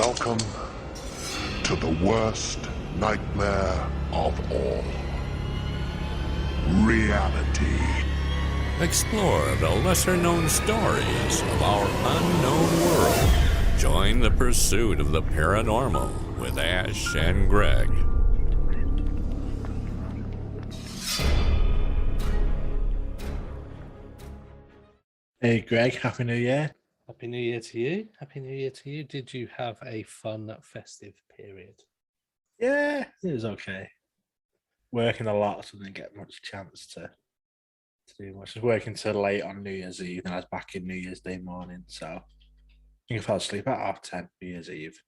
Welcome to the worst nightmare of all. Reality. Explore the lesser-known stories of our unknown world. Join the pursuit of the paranormal with Ash and Greg. Hey Greg, Happy New Year. Happy New Year to you. Happy New Year to you. Did you have a fun festive period? Yeah, it was okay. Working a lot, so didn't get much chance to do much. I was working till late on New Year's Eve, and I was back in New Year's Day morning, so I think I fell asleep at 10:30 New Year's Eve.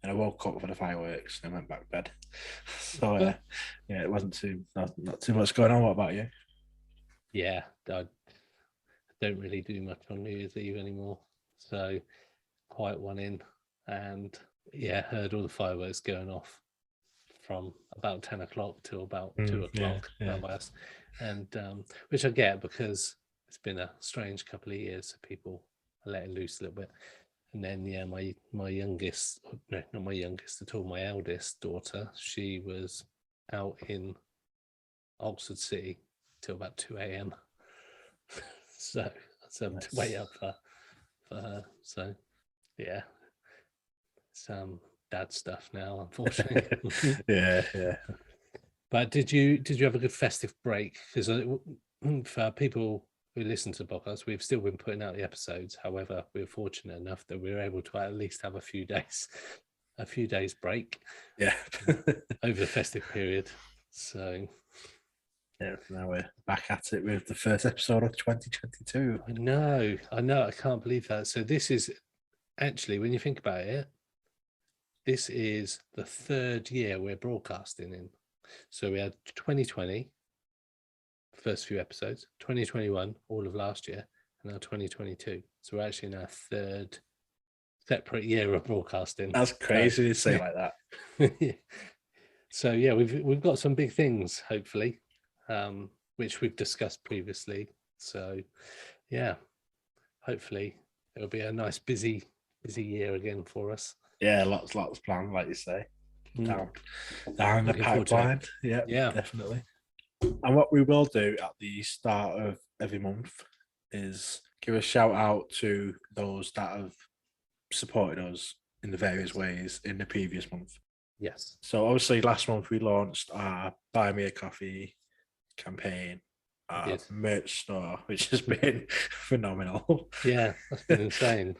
And I woke up for the fireworks and went back to bed. So yeah, it wasn't not too much going on. What about you? Yeah, I don't really do much on New Year's Eve anymore. So quite one in, and yeah, heard all the fireworks going off from about 10 o'clock till about 2 o'clock. Yeah. And which I get because it's been a strange couple of years, so people are letting loose a little bit. And then yeah, my youngest, no, not my youngest at all, my eldest daughter, she was out in Oxford City till about 2 a.m. so to wait up for her. So yeah, it's dad stuff now, unfortunately. yeah. But did you have a good festive break? Because for people who listen to the podcast, we've still been putting out the episodes. However, we're fortunate enough that we're able to at least have a few days break. Yeah. Over the festive period. So yeah, now we're back at it with the first episode of 2022. I know, I can't believe that. So this is actually, when you think about it, this is the third year we're broadcasting in. So we had 2020, first few episodes, 2021, all of last year, and now 2022. So we're actually in our third separate year of broadcasting. That's crazy to say like that. So yeah, we've got some big things, hopefully, which we've discussed previously. So yeah, hopefully it'll be a nice busy year again for us. Yeah, lots planned, like you say. Down the Looking forward to pipeline. it. Yeah, definitely. And what we will do at the start of every month is give a shout out to those that have supported us in the various ways in the previous month. Yes. So obviously last month we launched our Buy Me a Coffee campaign, our merch store, which has been phenomenal. Yeah, that's been insane.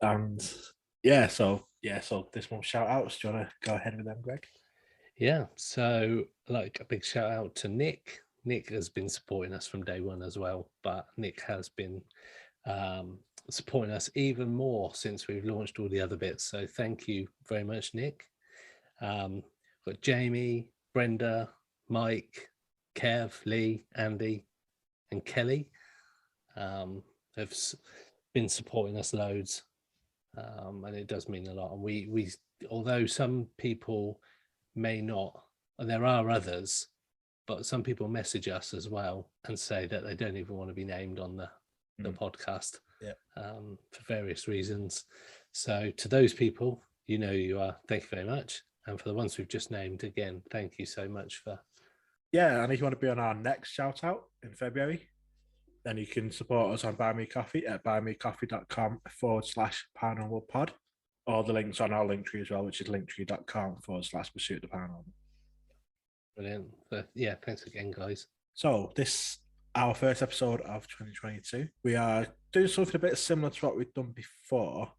And yeah, so this month's shout outs. Do you want to go ahead with them, Greg? Yeah, so like a big shout out to Nick. Nick has been supporting us from day one as well, but Nick has been supporting us even more since we've launched all the other bits. So thank you very much, Nick. Got Jamie, Brenda, Mike, Kev, Lee, Andy, and Kelly have been supporting us loads. And it does mean a lot. And we although some people may not, and there are others, but some people message us as well and say that they don't even want to be named on the podcast for various reasons. So to those people, you know you are. Thank you very much. And for the ones we've just named, again, thank you so much for. Yeah, and if you want to be on our next shout out in February, then you can support us on Buy Me Coffee at buymecoffee.com/paranormalpod, or the links on our link tree as well, which is linktree.com/pursuit the paranormal. Brilliant. So, yeah, thanks again, guys. So this our first episode of 2022. We are doing something a bit similar to what we've done before.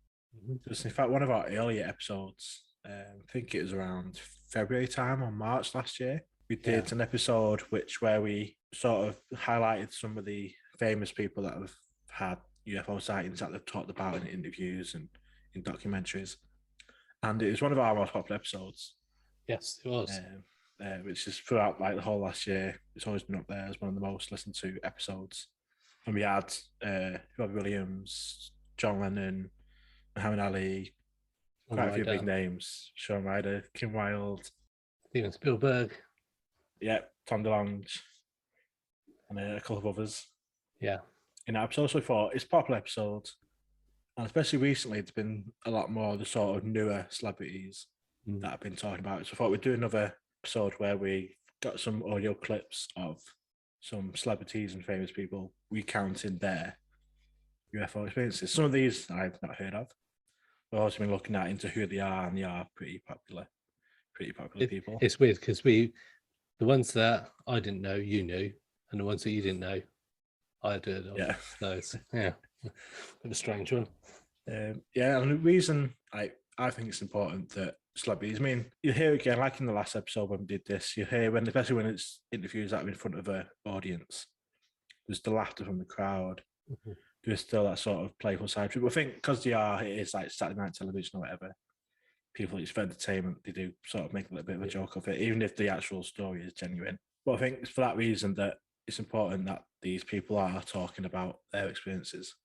Just in fact, one of our earlier episodes, I think it was around February time or March last year, we did an episode where we sort of highlighted some of the famous people that have had UFO sightings that they've talked about in interviews and in documentaries. And it was one of our most popular episodes. Yes, it was. Which is throughout like the whole last year. It's always been up there as one of the most listened to episodes. And we had Robbie Williams, John Lennon, Muhammad Ali, quite a few big names. Shaun Ryder, Kim Wilde, Steven Spielberg. Yeah, Tom DeLonge, and a couple of others. Yeah. In that episode, so we thought it's a popular episode. And especially recently, it's been a lot more of the sort of newer celebrities that I've been talking about. So I thought we'd do another episode where we got some audio clips of some celebrities and famous people recounting their UFO experiences. Some of these I've not heard of. I've also been looking at into who they are, and they are pretty popular people. It's weird because the ones that I didn't know, you knew, and the ones that you didn't know, I did. Yeah. So it's, yeah, a bit of a strange one. Yeah, and the reason I think it's important that celebrities, I mean, you hear again, like in the last episode when we did this, you hear when, especially when it's interviews that are in front of an audience, there's the laughter from the crowd. There's still that sort of playful side. People think because it is like Saturday night television or whatever, people, it's for entertainment, they do sort of make a little bit of a joke of it, even if the actual story is genuine. But I think it's for that reason that it's important that these people are talking about their experiences.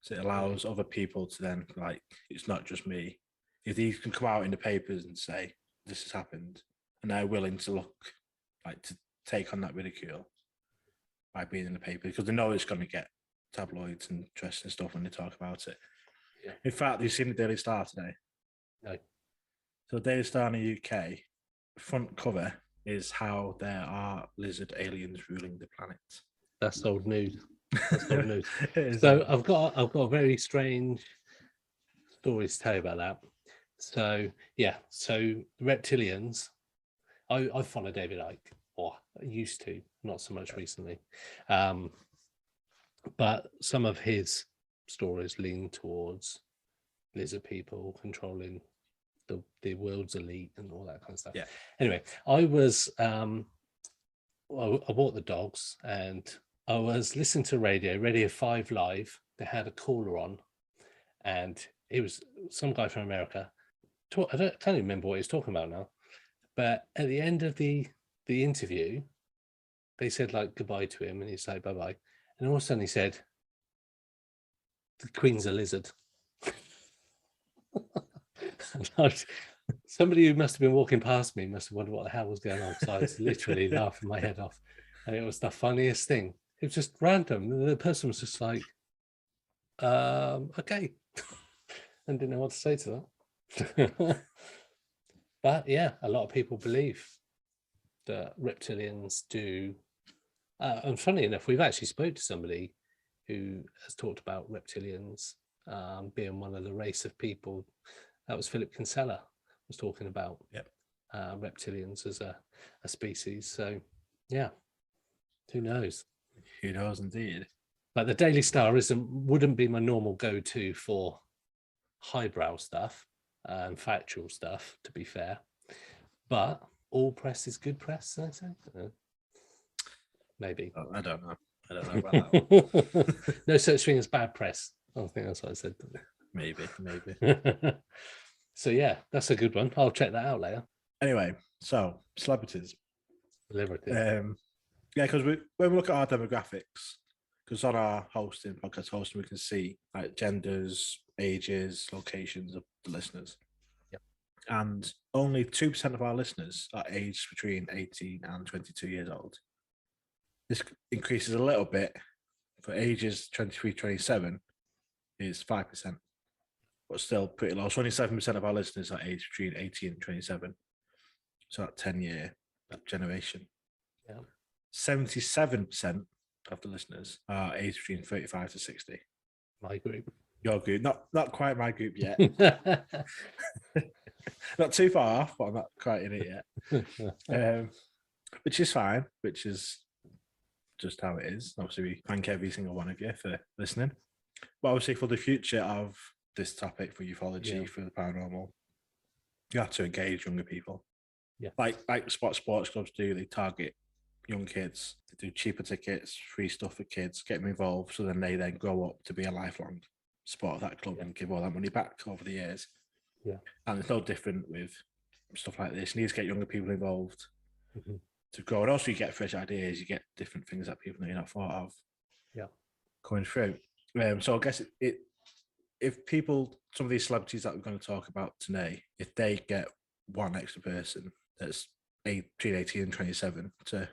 So it allows other people to then, like, it's not just me. If these can come out in the papers and say, this has happened, and they're willing to look, like, to take on that ridicule by being in the paper, because they know it's going to get tabloids and press and stuff when they talk about it. Yeah. In fact, you've seen the Daily Star today? No. So the Daily Star in the UK, front cover is how there are lizard aliens ruling the planet. That's old news. That's old news. So I've got a very strange story to tell you about that. So yeah, so reptilians. I follow David Icke, or I used to, not so much recently. But some of his stories lean towards lizard people controlling the world's elite and all that kind of stuff. Yeah. Anyway, I was I bought the dogs and I was listening to Radio 5 Live. They had a caller on, and it was some guy from America. I can't even remember what he was talking about now. But at the end of the interview, they said like goodbye to him, and he's like bye bye. And all of a sudden he said, "The Queen's a lizard." Somebody who must have been walking past me must have wondered what the hell was going on. So I was literally laughing my head off, and it was the funniest thing. It was just random. The person was just like, "Okay," and didn't know what to say to that. But yeah, a lot of people believe that reptilians do. And funny enough, we've actually spoke to somebody who has talked about reptilians being one of the race of people. That was Philip Kinsella was talking about reptilians as a species. So yeah, who knows? Who knows indeed. But the Daily Star wouldn't be my normal go-to for highbrow stuff and factual stuff, to be fair. But all press is good press, I say. Maybe. I don't know about that. No such thing as bad press. I think that's what I said. Maybe. So yeah, that's a good one. I'll check that out later. Anyway, so celebrities. Yeah, because when we look at our demographics, because on our podcast hosting, we can see like genders, ages, locations of the listeners. Yep. And only 2% of our listeners are aged between 18 and 22 years old. This increases a little bit for ages 23, 27 is 5%, but still pretty low. So only 7% of our listeners are aged between 18 and 27. So that 10-year generation. Yeah. 77% of the listeners are aged between 35 to 60. My group. Your group. Not quite my group yet. Not too far off, but I'm not quite in it yet. Which is fine, which is just how it is. Obviously, we thank every single one of you for listening. But obviously, for the future of this topic, for ufology, for the paranormal, you have to engage younger people. Yeah. Like sports clubs do, they target young kids. They do cheaper tickets, free stuff for kids, get them involved, so then they grow up to be a lifelong support of that club and give all that money back over the years. Yeah. And it's no different with stuff like this. You need to get younger people involved to grow. And also you get fresh ideas, you get different things that people may not thought of coming through. So I guess if people, some of these celebrities that we're going to talk about today, if they get one extra person that's between 18 and 27 to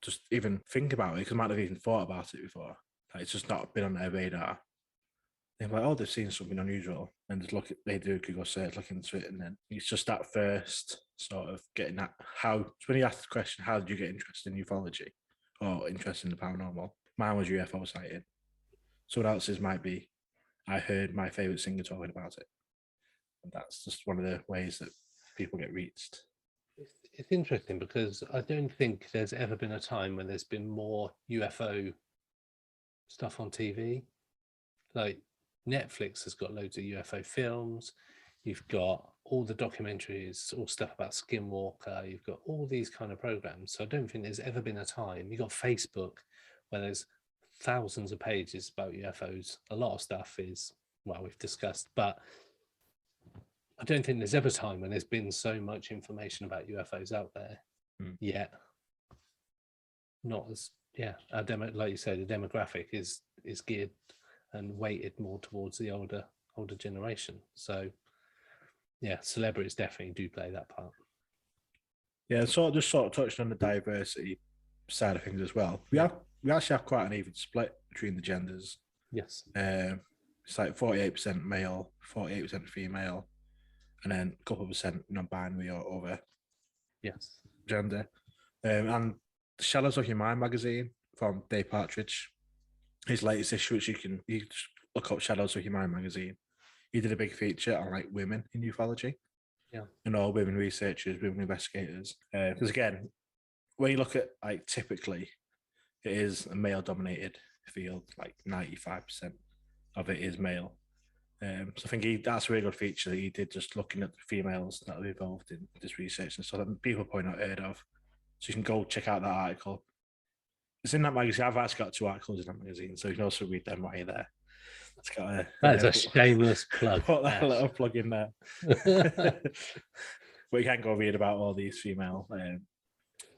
just even think about it, because they might have even thought about it before. Like, it's just not been on their radar. they're like, oh, they've seen something unusual, and just they do a Google search, look into it, and then it's just that first sort of getting that. How when you ask the question, how did you get interested in ufology or interested in the paranormal? Mine was UFO sighting. Someone else's might be, I heard my favorite singer talking about it, and that's just one of the ways that people get reached. It's interesting because I don't think there's ever been a time when there's been more UFO stuff on TV. Like Netflix has got loads of UFO films. You've got all the documentaries, all stuff about Skinwalker. You've got all these kind of programs. So I don't think there's ever been a time. You've got Facebook where there's thousands of pages about UFOs. A lot of stuff is, well, we've discussed, but I don't think there's ever a time when there's been so much information about UFOs out there yet. Not as, like you say, the demographic is geared and weighted more towards the older generation. So, yeah, celebrities definitely do play that part. Yeah, sort of touched on the diversity side of things as well. We actually have quite an even split between the genders. Yes. It's like 48% male, 48% female, and then a couple of % non-binary or other gender. And the Shadows of Your Mind magazine from Dave Partridge, his latest issue, which you just look up Shadows of Your Mind magazine. He did a big feature on like women in ufology. Yeah. And all women researchers, women investigators. Because again, when you look at like typically, it is a male dominated field, like 95% of it is male. So I think that's a really good feature that he did, just looking at the females that are involved in this research and stuff that people probably not heard of. So you can go check out that article. It's in that magazine. I've actually got 2 articles in that magazine, so you can also read them while you're there. That's a shameless plug. Put that little plug in there. But you can go read about all these female.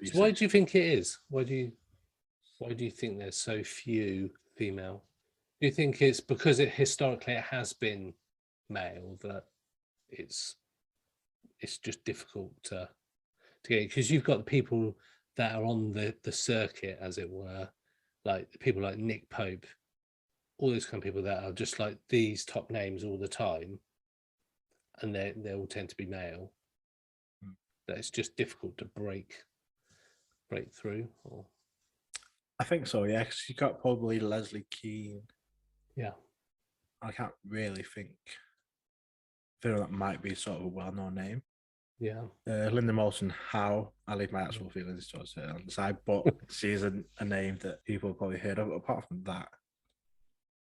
So why do you think it is? Why do you think there's so few female? Do you think it's because historically it has been male that it's just difficult to get? Because you've got the people that are on the circuit, as it were, like people like Nick Pope, all those kind of people that are just like these top names all the time, and they all tend to be male. That it's just difficult to break through. Or I think so, yeah. Because you got probably Leslie Keane. Yeah, I can't really think. I feel that might be sort of a well-known name. Yeah. Linda Moulton Howe. I leave my actual feelings towards her on the side, but she's a name that people have probably heard of. Apart from that,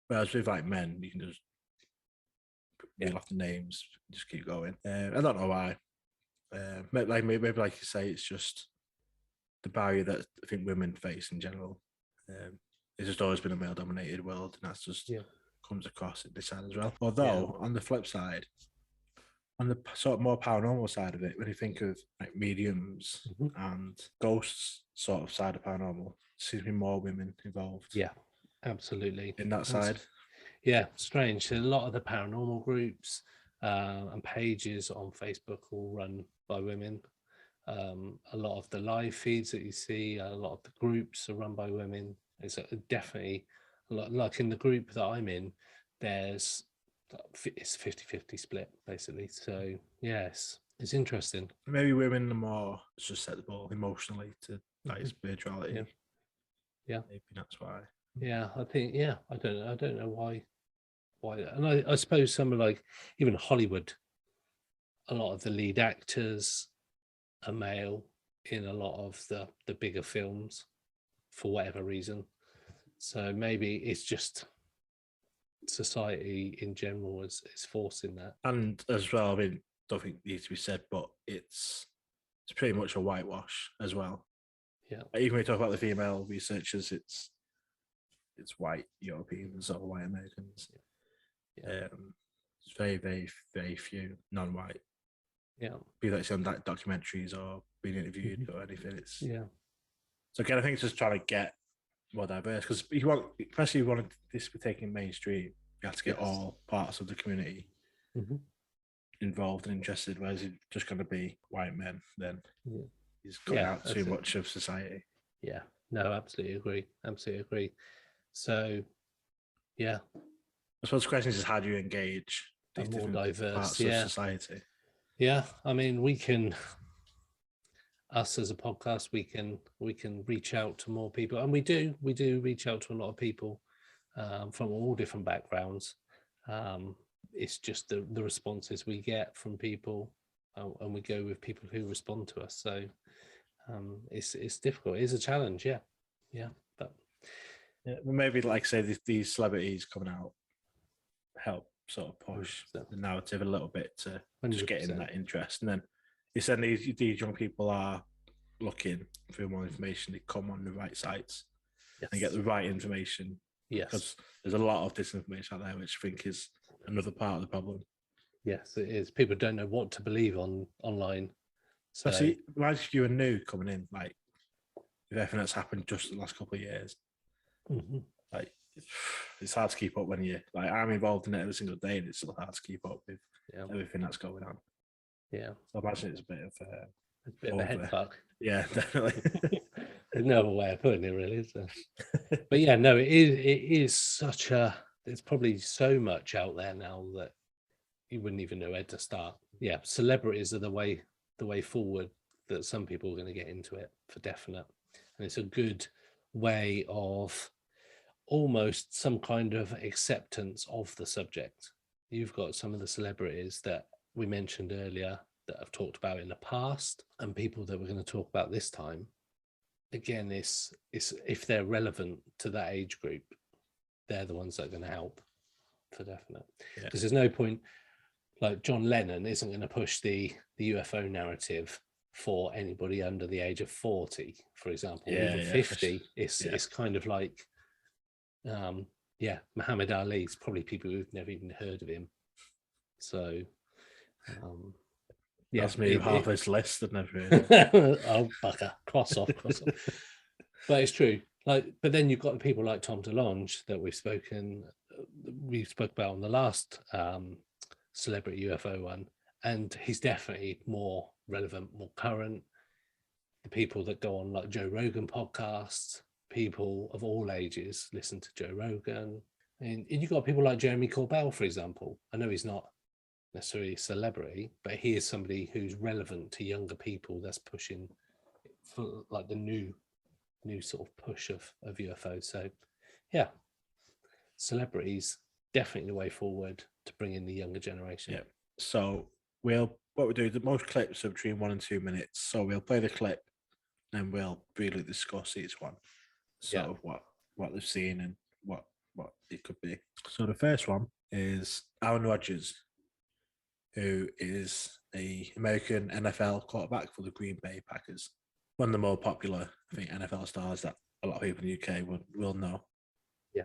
whereas with like men, you can just reel off the names, just keep going. I don't know why. Maybe like you say, it's just the barrier that I think women face in general. It's just always been a male-dominated world, and that's just comes across in this side as well. Although on the flip side, on the sort of more paranormal side of it, when you think of like mediums and ghosts sort of side of paranormal, seems to be more women involved. Yeah, absolutely. In that side. Yeah, strange. A lot of the paranormal groups and pages on Facebook all run by women. A lot of the live feeds that you see, a lot of the groups are run by women. It's definitely a lot, like in the group that I'm in, it's 50-50 split basically. So yes, it's interesting. Maybe women are more susceptible emotionally to like spirituality. Yeah, maybe that's why. Yeah, I think I don't know why, and I suppose some of like even Hollywood, a lot of the lead actors are male in a lot of the bigger films for whatever reason. So maybe it's just society in general is forcing that. And as well, I mean, don't think it needs to be said, but it's pretty much a whitewash as well. Yeah. Even when you talk about the female researchers, it's white Europeans or white Americans. Yeah. It's very, very, very few non-white. Yeah. Be that on that documentaries or being interviewed or anything. It's So again, I think it's just trying to get more diverse, because especially if you want this to be taken mainstream, you have to get all parts of the community involved and interested. Whereas it's just going to be white men, then he's cutting out too much of society. Yeah, no, absolutely agree. So, yeah, I suppose the question is how do you engage A these more different diverse, parts yeah. of society? Yeah, I mean, us as a podcast, we can reach out to more people, and we do reach out to a lot of people from all different backgrounds. It's just the responses we get from people, and we go with people who respond to us. So it's difficult. It is a challenge. Yeah. But well, maybe like say these celebrities coming out help sort of push 100%. the narrative a little bit to just 100%. get in that interest, and then you said these young people are looking for more information. They come on the right sites and get the right information. Yes, because there's a lot of disinformation out there, which I think is another part of the problem. Yes, it is. People don't know what to believe online. So see, imagine if you were new coming in, like with everything that's happened just in the last couple of years. Mhm. Like it's hard to keep up when you like. I'm involved in it every single day, and it's still hard to keep up with everything that's going on. Yeah, so I imagine it's a bit of a head fuck. Yeah, definitely. There's no other way of putting it, really, is there? But yeah, no, it is such a. There's probably so much out there now that you wouldn't even know where to start. Yeah, celebrities are the way forward. That some people are going to get into it for definite, and it's a good way of almost some kind of acceptance of the subject. You've got some of the celebrities that we mentioned earlier that I've talked about in the past, and people that we're going to talk about this time. Again, it's if they're relevant to that age group, they're the ones that are going to help for definite. Because there's no point, like John Lennon isn't going to push the UFO narrative for anybody under the age of 40, for example, even 50. It's kind of like, Muhammad Ali's probably people who've never even heard of him. So, that's me half this list I've never heard of. Oh, bugger, cross off. But it's true. But then you've got people like Tom DeLonge that we spoke about on the last celebrity UFO one, and he's definitely more relevant, more current. The people that go on like Joe Rogan podcasts, people of all ages listen to Joe Rogan, and you've got people like Jeremy Corbell, for example. I know he's not necessarily a celebrity, but he is somebody who's relevant to younger people that's pushing for like the new sort of push of UFOs. So yeah, celebrities definitely the way forward to bring in the younger generation. Yeah. So what we do, the most clips are between 1 and 2 minutes. So we'll play the clip and we'll really discuss each one. Sort of what they've seen and what it could be. So the first one is Aaron Rodgers, who is an American NFL quarterback for the Green Bay Packers. One of the more popular, I think, NFL stars that a lot of people in the UK will know. Yeah.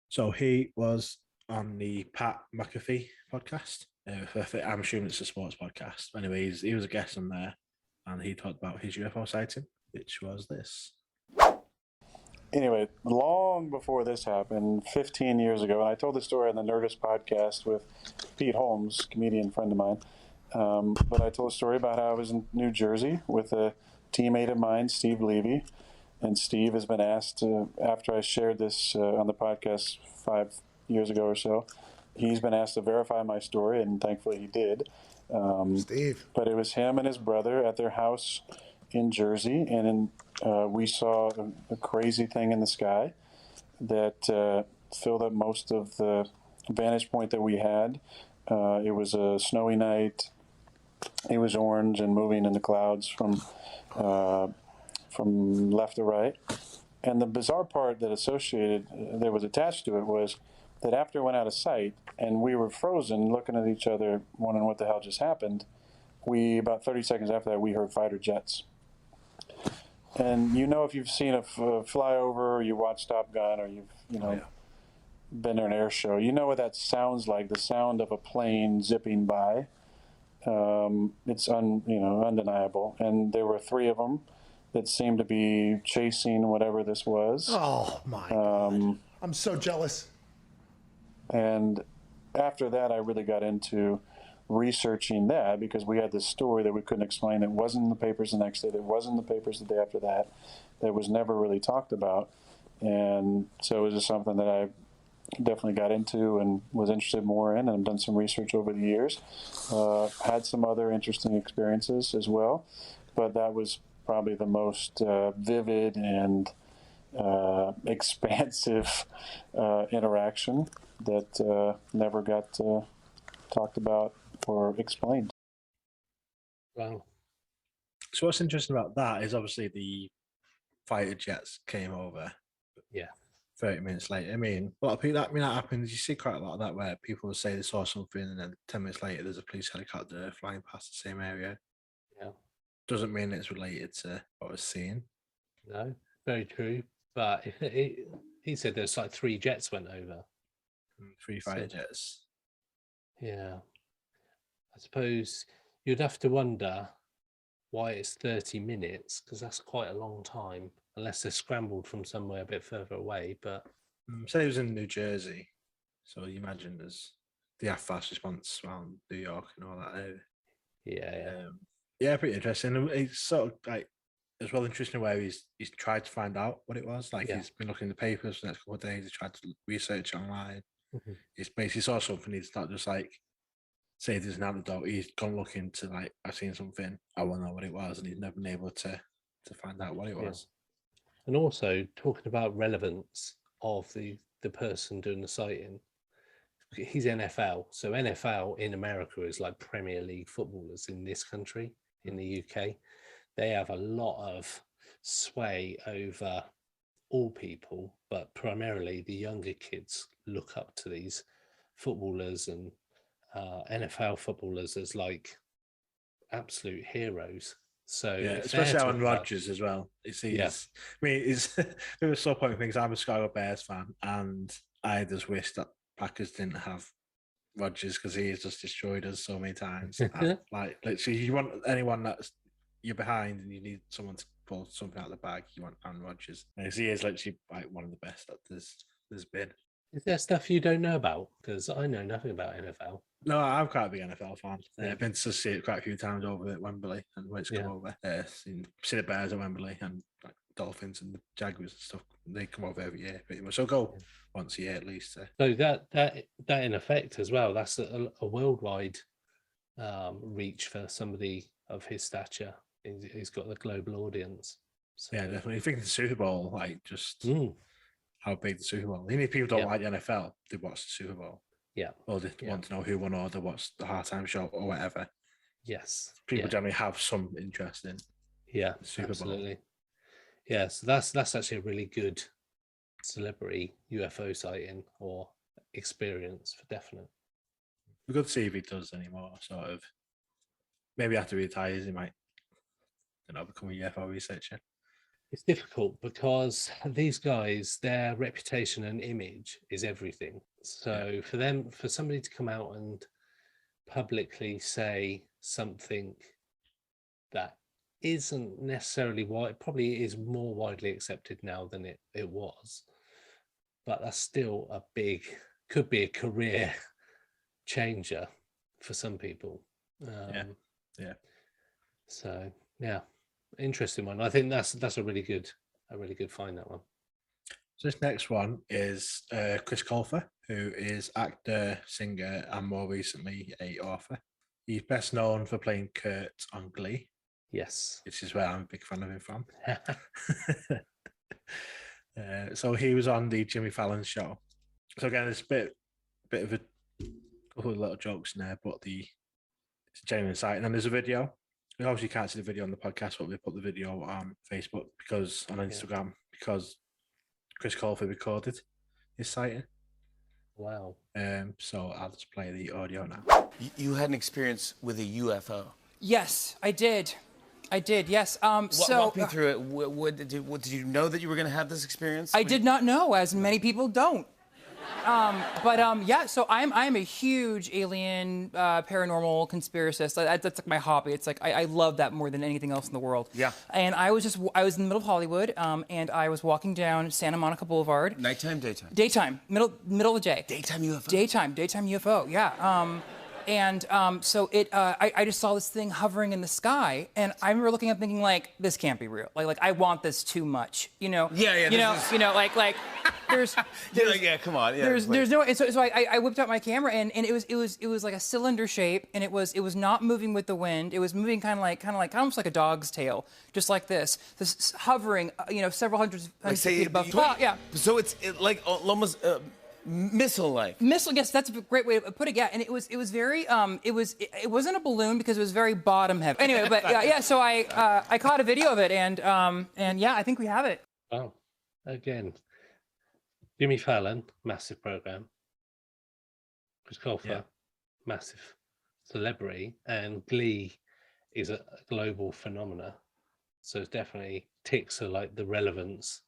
So he was on the Pat McAfee podcast. I'm assuming it's a sports podcast. Anyway, he was a guest on there, and he talked about his UFO sighting, which was this. Anyway, long before this happened, 15 years ago, and I told the story on the Nerdist podcast with Pete Holmes, comedian friend of mine, but I told a story about how I was in New Jersey with a teammate of mine, Steve Levy, and Steve has been asked after I shared this on the podcast 5 years ago or so, he's been asked to verify my story, and thankfully he did. Steve. But it was him and his brother at their house in Jersey, and we saw a crazy thing in the sky that filled up most of the vantage point that we had. It was a snowy night. It was orange and moving in the clouds from left to right. And the bizarre part that was attached to it was that after it went out of sight and we were frozen looking at each other wondering what the hell just happened, about 30 seconds after that, we heard fighter jets. And if you've seen a flyover or you watch Top Gun or you've been to an air show, you know what that sounds like, the sound of a plane zipping by. It's undeniable. And there were 3 of them that seemed to be chasing whatever this was. Oh my God. I'm so jealous. And after that, I really got into researching that because we had this story that we couldn't explain. It wasn't in the papers the next day. It wasn't in the papers the day after that. That was never really talked about. And so it was just something that definitely got into and was interested more in, and I've done some research over the years. Had some other interesting experiences as well, but that was probably the most vivid and expansive interaction that never got talked about or explained. Wow. So what's interesting about that is obviously the fighter jets came over. Yeah. 30 minutes later. I mean, a lot of people, that happens. You see quite a lot of that where people will say they saw something and then 10 minutes later there's a police helicopter flying past the same area. Yeah. Doesn't mean it's related to what was seen. No, very true. But he said there's like 3 jets went over. 3 fighter jets. Yeah. I suppose you'd have to wonder why it's 30 minutes, because that's quite a long time, unless they're scrambled from somewhere a bit further away. But say it was in New Jersey, so you imagine they have fast response around New York and all that area. Yeah, pretty interesting. It's sort of like as well interesting where he's tried to find out what it was. Like he's been looking in the papers for the next couple of days. He's tried to research online. He's basically saw something. He's not just like say there's an antidote. He's gone looking to like I've seen something. I want to know what it was, and he's never been able to find out what it was. And also talking about relevance of the person doing the sighting. He's NFL, so NFL in America is like Premier League footballers in this country, in the UK. They have a lot of sway over all people, but primarily the younger kids look up to these footballers and NFL footballers as like absolute heroes. So especially on Rodgers as well. I mean, it was so point things. I'm a Chicago Bears fan, and I just wish that Packers didn't have Rodgers because he has just destroyed us so many times. Like literally, you want anyone that's you're behind and you need someone to pull something out of the bag, you want Aaron Rodgers. And he is literally like one of the best that there's been. Is there stuff you don't know about? Because I know nothing about NFL. No, I'm quite a big NFL fan. I've been to see it quite a few times over at Wembley and when it's come over. Seen the Bears at Wembley and like Dolphins and the Jaguars and stuff. They come over every year pretty much. So go once a year at least. So that in effect as well, that's a worldwide reach for somebody of his stature. He's got the global audience. So. Yeah, definitely. Thinking the Super Bowl, like just how big the Super Bowl. Even if people don't like the NFL, they watch the Super Bowl. Yeah. Or they want to know who won or they watch the halftime show or whatever. Yes. People generally have some interest in the Super Bowl. Yeah, so that's actually a really good celebrity UFO sighting or experience for definite. We're good to see if he does anymore, sort of. Maybe after he retires, he might become a UFO researcher. It's difficult because these guys, their reputation and image is everything. So for somebody to come out and publicly say something that isn't necessarily probably is more widely accepted now than it was, but that's still could be a career changer for some people. So interesting one. I think that's a really good find, that one. So this next one is Chris Colfer, who is actor, singer, and more recently a author. He's best known for playing Kurt on Glee. Yes, which is where I'm a big fan of him from. So he was on the Jimmy Fallon show. So again, it's a bit of a couple of little jokes in there, but it's a genuine site. And then there's a video. We obviously can't see the video on the podcast, but we put the video on Facebook on Instagram because Chris Colfer recorded his sighting. Wow. So I'll just play the audio now. You had an experience with a UFO. Yes, I did. Yes. Walk me through it. What did you know that you were going to have this experience? I did not know, as many people don't. So I'm a huge alien, paranormal conspiracist. That's like my hobby. It's like I love that more than anything else in the world. Yeah. And I was in the middle of Hollywood, and I was walking down Santa Monica Boulevard. Nighttime, daytime? Daytime, middle of the day. Daytime UFO? Daytime UFO, yeah. I just saw this thing hovering in the sky, and I remember looking up thinking, like, this can't be real. Like I want this too much, you know? Yeah. yeah, come on. Yeah, there's no. And so I whipped out my camera and it was like a cylinder shape and it was not moving with the wind. It was moving kind of like almost like a dog's tail, just like this hovering, several hundred feet above. Yeah. So it's like almost missile-like. Missile, yes, that's a great way to put it. Yeah, and it was very it wasn't a balloon because it was very bottom heavy. Anyway, but yeah. So I caught a video of it and yeah, I think we have it. Oh, again. Jimmy Fallon, massive program. Chris Colfer, massive celebrity, and Glee is a global phenomena. So it's definitely ticks are like the relevance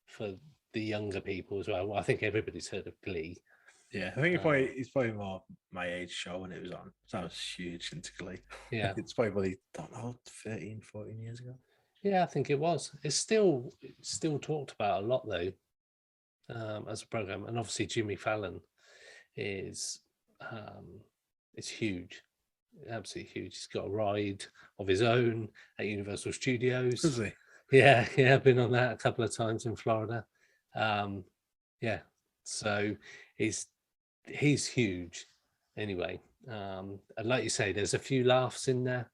for the younger people as well. I think everybody's heard of Glee. Yeah, I think it's probably more my age show when it was on. So I was huge into Glee. Yeah, it's probably 13, 14 years ago. Yeah, I think it was. It's still talked about a lot though. As a program, and obviously Jimmy Fallon is huge, absolutely huge. He's got a ride of his own at Universal Studios. Is he? Yeah, I've been on that a couple of times in Florida. Yeah, so he's huge. Anyway, and like you say, there's a few laughs in there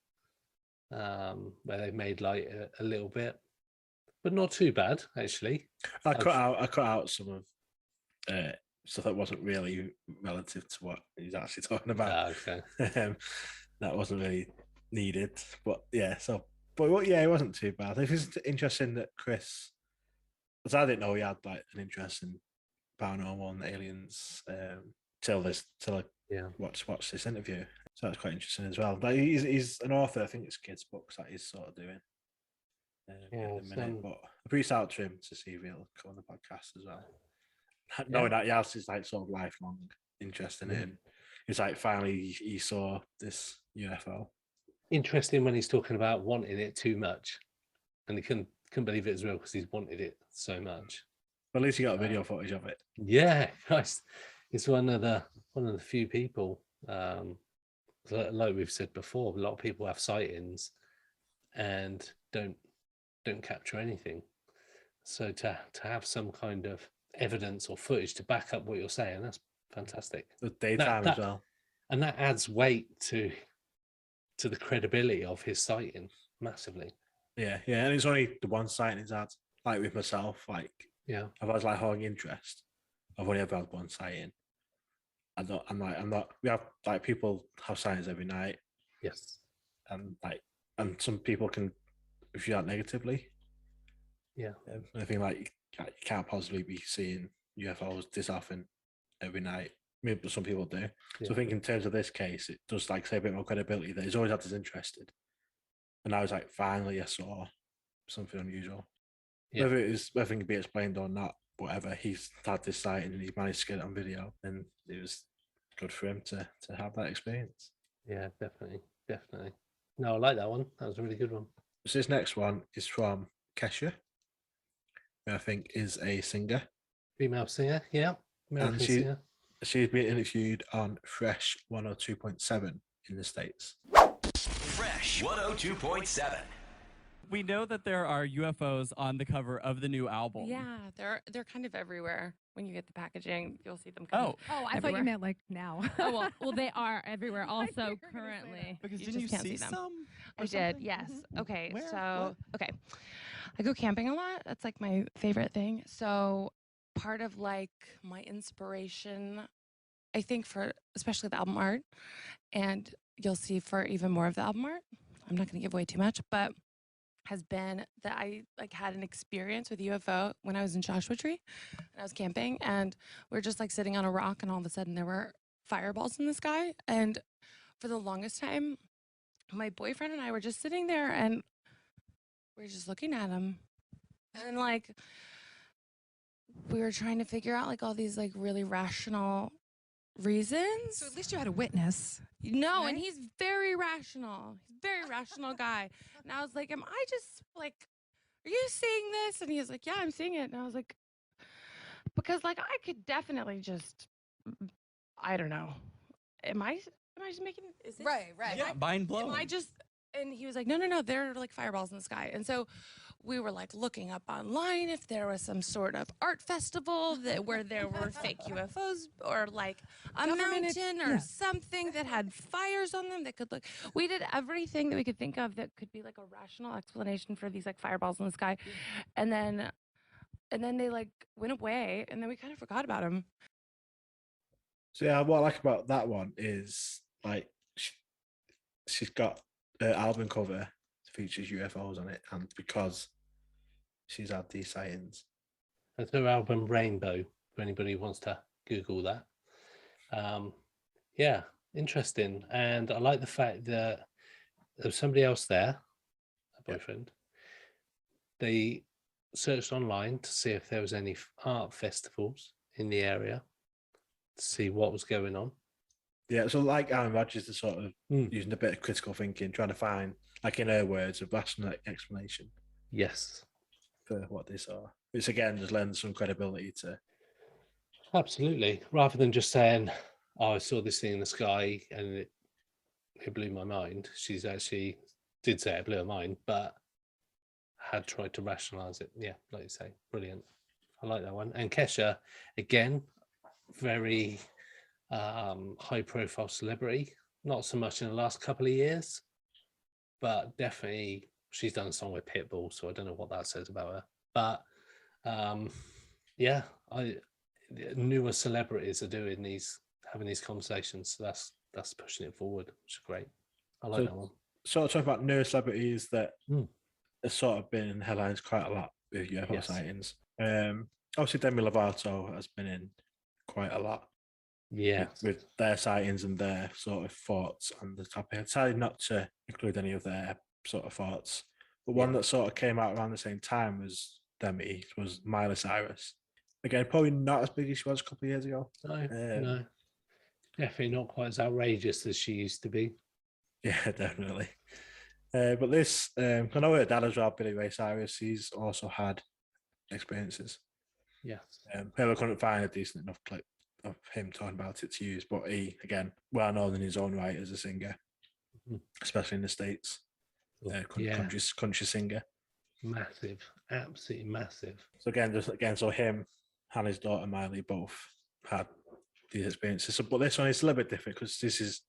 where they've made like a little bit. But not too bad, actually. I cut out some of stuff that wasn't really relative to what he's actually talking about. Okay. That wasn't really needed. But yeah, it wasn't too bad. If it's interesting that Chris, because I didn't know he had like an interest in paranormal and aliens till I watched this interview. So that's quite interesting as well. But he's an author. I think it's kids' books that he's sort of doing. In a minute, but I reached out to him to see if he'll come on the podcast as well. Knowing that he has his like sort of lifelong interest in it. It's like finally he saw this UFO. Interesting when he's talking about wanting it too much, and he couldn't believe it as well because he's wanted it so much. But at least he got video footage of it. Yeah, Christ, it's one of the few people. Like we've said before, a lot of people have sightings and don't capture anything. So to have some kind of evidence or footage to back up what you're saying, that's fantastic. The daytime as well. And that adds weight to the credibility of his sighting massively. Yeah, and it's only the one sighting he's had. Like with myself, I've had like having interest. I've only ever had one sighting. I'm not. We have like people have sightings every night. Yes. And some people can view that negatively. Yeah. I think like you can't possibly be seeing UFOs this often every night. Maybe some people do. Yeah. So I think in terms of this case, it does like say a bit more credibility that he's always had this interested. And I was like, finally I saw something unusual. Yeah. Whether it can be explained or not, whatever, he's had this sighting and he's managed to get it on video, and it was good for him to have that experience. Yeah, definitely. No, I like that one. That was a really good one. So this next one is from Kesha, who I think is a singer. Female singer, yeah. American singer. She's been interviewed on Fresh 102.7 in the States. Fresh 102.7. We know that there are UFOs on the cover of the new album. Yeah, they're kind of everywhere. When you get the packaging, you'll see them come. I thought you meant like now. well, they are everywhere also currently. Because didn't you see some? I did, yes. Okay, okay. I go camping a lot. That's like my favorite thing. So part of like my inspiration, I think, for especially the album art, and you'll see for even more of the album art, I'm not going to give away too much, but has been that I like had an experience with UFO when I was in Joshua Tree and I was camping, and we are just like sitting on a rock, and all of a sudden there were fireballs in the sky. And for the longest time, my boyfriend and I were just sitting there and we were just looking at them, and like we were trying to figure out like all these like really rational reasons. So at least you had a witness. No, right? And he's very rational. He's a very rational guy. And I was like, am I just like, are you seeing this? And he was like, yeah, I'm seeing it. And I was like, because like I could definitely just, I don't know. Am I just making, is it? Right. Yeah, mind blown. Am I just, and he was like, no, they're like fireballs in the sky. And so we were like looking up online if there was some sort of art festival where there were fake UFOs or like a mountain or something that had fires on them that could look. We did everything that we could think of that could be like a rational explanation for these like fireballs in the sky, and then they like went away, and then we kind of forgot about them. So yeah, what I like about that one is like she's got her album cover that features UFOs on it, and because she's had these sightings. That's her album Rainbow, for anybody who wants to Google that. Yeah, interesting. And I like the fact that there was somebody else there, a boyfriend. They searched online to see if there was any art festivals in the area, to see what was going on. Yeah, so like Aaron Rodgers is sort of using a bit of critical thinking, trying to find, like in her words, a rational explanation. Yes. For what they saw. Which again just lends some credibility to. Absolutely. Rather than just saying, oh, I saw this thing in the sky and it blew my mind. She's actually did say it blew her mind, but had tried to rationalize it. Yeah, like you say, brilliant. I like that one. And Kesha, again, very high profile celebrity. Not so much in the last couple of years, but definitely she's done a song with Pitbull, so I don't know what that says about her. But yeah, newer celebrities are having these conversations. So that's pushing it forward, which is great. I like that one. Sort of talking about newer celebrities that have sort of been in headlines quite a lot with UFO sightings. Obviously Demi Lovato has been in quite a lot. Yeah. With their sightings and their sort of thoughts on the topic. I decided not to include any of their sort of thoughts. But one that sort of came out around the same time as Demi was Miley Cyrus. Again, probably not as big as she was a couple of years ago. No. Definitely not quite as outrageous as she used to be. Yeah, definitely. But this, I know her dad as well, Billy Ray Cyrus, he's also had experiences. Yeah. I couldn't find a decent enough clip of him talking about it to use, but he, again, well known in his own right as a singer, especially in the States. Country singer. Massive, absolutely massive. So so him and his daughter Miley both had these experiences. So, but this one is a little bit different because this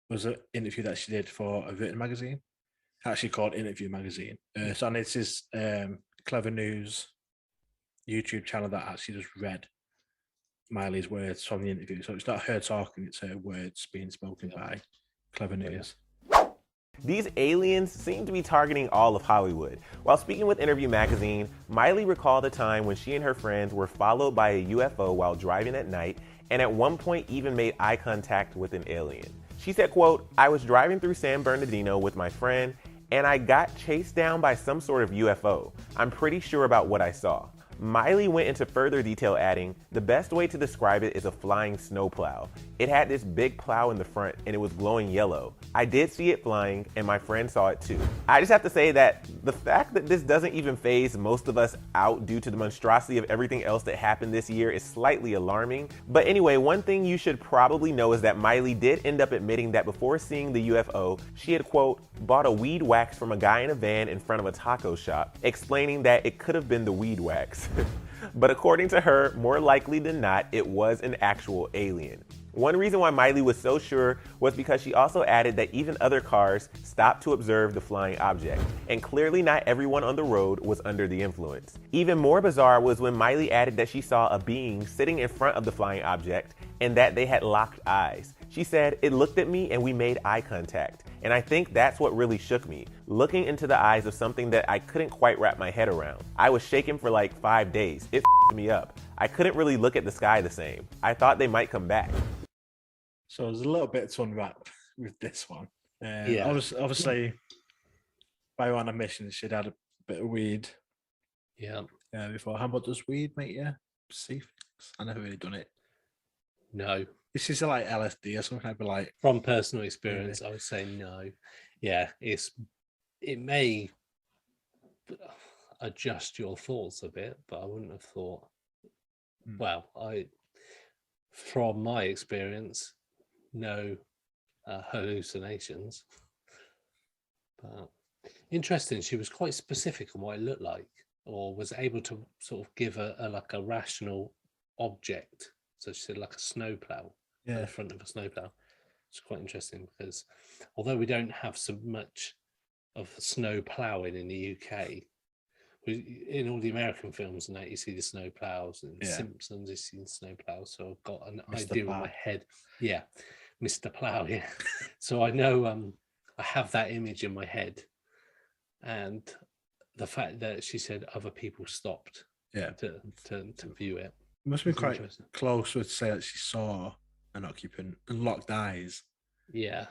was an interview that she did for a written magazine, actually called Interview Magazine. So and it's this CleverNews YouTube channel that actually just read Miley's words from the interview. So it's not her talking; it's her words being spoken by CleverNews. These aliens seem to be targeting all of Hollywood. While speaking with Interview Magazine, Miley recalled a time when she and her friends were followed by a UFO while driving at night, and at one point even made eye contact with an alien. She said, quote, "I was driving through San Bernardino with my friend, and I got chased down by some sort of UFO. I'm pretty sure about what I saw." Miley went into further detail, adding, "The best way to describe it is a flying snowplow. It had this big plow in the front and it was glowing yellow. I did see it flying and my friend saw it too." I just have to say that the fact that this doesn't even phase most of us out due to the monstrosity of everything else that happened this year is slightly alarming. But anyway, one thing you should probably know is that Miley did end up admitting that before seeing the UFO, she had, quote, bought a weed wax from a guy in a van in front of a taco shop, explaining that it could have been the weed wax. But according to her, more likely than not, it was an actual alien. One reason why Miley was so sure was because she also added that even other cars stopped to observe the flying object, and clearly not everyone on the road was under the influence. Even more bizarre was when Miley added that she saw a being sitting in front of the flying object and that they had locked eyes. She said, "It looked at me and we made eye contact. And I think that's what really shook me, looking into the eyes of something that I couldn't quite wrap my head around. I was shaking for like 5 days. It f***ed me up. I couldn't really look at the sky the same. I thought they might come back." So there's a little bit to unwrap with this one. Obviously, by one admission, she'd had a bit of weed. Yeah. Beforehand, but does weed make you see things? I never really done it. No. This is like LSD or something. I'd be like, from personal experience, I would say no. Yeah, it may adjust your thoughts a bit, but I wouldn't have thought. Well, from my experience, no hallucinations. But Interesting. She was quite specific on what it looked like, or was able to sort of give a rational object. So she said like a snowplow, Yeah. the front of a snowplow. It's quite interesting because although we don't have so much of snow plowing in the UK, in all the American films and that, you see the snow plows, and Simpsons, you see the snow plows. So I've got an idea in my head. Yeah, Mr. Plow. Yeah. So I know I have that image in my head, and the fact that she said other people stopped. To view it. It must have been quite close to say that she saw an occupant and locked eyes. Yeah,